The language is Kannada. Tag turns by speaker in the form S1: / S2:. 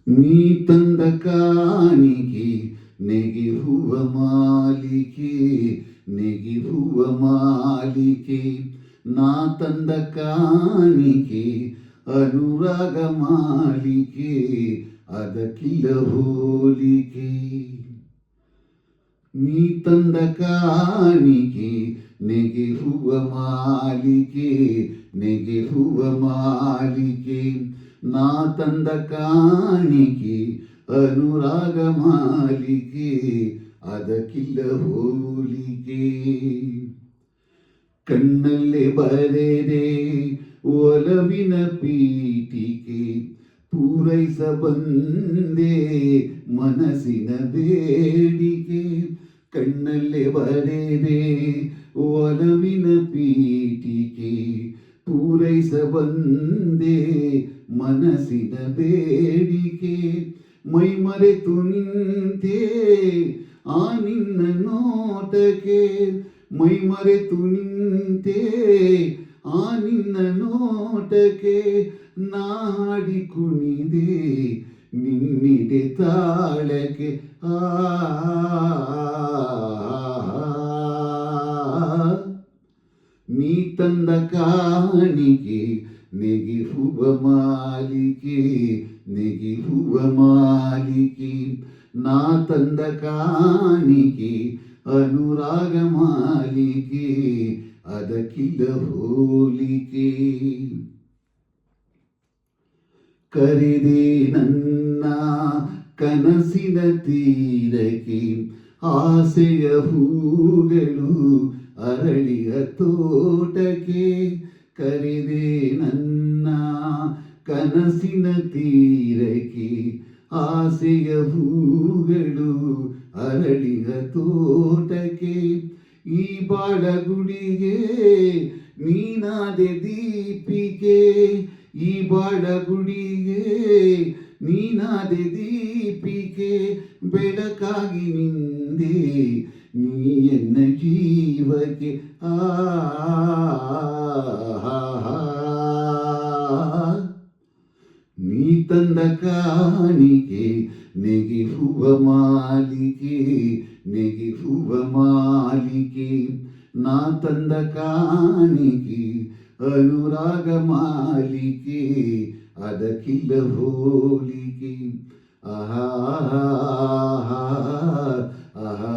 S1: ನೀ ತಂದ ಕಾಣಿಕೆ ನೆಗೆಯುವ ಮಾಲಿಕೆ, ನೆಗೆಯುವ ಮಾಲಿಕೆ. ನಾ ತಂದ ಕಾಣಿಕೆ ಅನುರಾಗ ಮಾಲಿಕೆ, ಅದಕ್ಕಿಲ್ಲ ಹೋಲಿಕೆ. ನೀ ತಂದ ಕಾಣಿಕೆ ನೆಗೆಯುವ ಮಾಲಿಕೆ, ನೆಗೆಯುವ ಮಾಲಿಕೆ. ನಾ ತಂದ ಕಾಣಿಕೆ ಅನುರಾಗ ಮಾಲಿಕೆ, ಅದಕ್ಕಿಲ್ಲ ಹೋಲಿಕೆ. ಕಣ್ಣಲ್ಲೇ ಬರೆದೆ ಒಲವಿನ ಪೀಠಿಕೆ, ಪೂರೈಸ ಬಂದೆ ಮನಸ್ಸಿನ ಬೇಡಿಕೆ. ಕಣ್ಣಲ್ಲೇ ಬರೆದೆ ಒಲವಿನ ಪೀಠಿಕೆ, ಪೂರೈಸ ಬಂದೆ ಮನಸ್ಸಿನ ಬೇಡಿಕೆ. ಮೈ ಮರೆತು ನಿಂತೆ ಆ ನಿನ್ನ ನೋಟಕ್ಕೆ, ಮೈ ಮರೆತು ನಿಂತೆ ಆ ನಿನ್ನ ನೋಟಕ್ಕೆ. ನಾಡಿ ಕುಣಿದೆ ನಿನ್ನಿದೆ ತಾಳಕ್ಕೆ. ನೀ ತಂದ ಕಾಣಿಕೆ ನೆಗೆಯುವ ಮಾಲಿಕೆ, ನೆಗೆಯುವ ಮಾಲಿಕೆ. ನಾ ತಂದ ಕಾಣಿಕೆ ಅನುರಾಗ ಮಾಲಿಕೆ, ಅದಕ್ಕಿಲ್ಲ ಹೋಲಿಕೆ. ಕರೆದೆ ನನ್ನ ಕನಸಿನ ತೀರಕ್ಕೆ, ಆಸೆಯ ಹೂಗಳು ಅರಳಿಯ ತೋಟಕ್ಕೆ. ಕರೆದೆ ನನ್ನ ಕನಸಿನ ತೀರಕ್ಕೆ, ಆಸೆಯ ಹೂಗಳು ಅರಳಿಯ ತೋಟಕ್ಕೆ. ಈ ಬಾಳಗುಡಿಗೆ ನೀನಾದೆ ದೀಪಿಕೆ, ಈ ಬಾಳಗುಡಿಗೆ ನೀನಾದೆ ದೀಪಿಕೆ. ಬೆಳಕಾಗಿ ನಿಂದೆ ನೀ ಎನ್ನ ಜೀವಕ್ಕೆ. ನೀ ತಂದ ಕಾಣಿಕೆ ನೆಗೆಯುವ ಮಾಲಿಕೆ, ನೆಗೆಯುವ ಮಾಲಿಕೆ. ನಾ ತಂದ ಕಾಣಿಕೆ ಅನುರಾಗ ಮಾಲಿಕೆ, ಅದಕ್ಕಿಲ್ಲ ಹೋಲಿಕೆ. ಆಹಾ ಆಹಾ ಆಹಾ.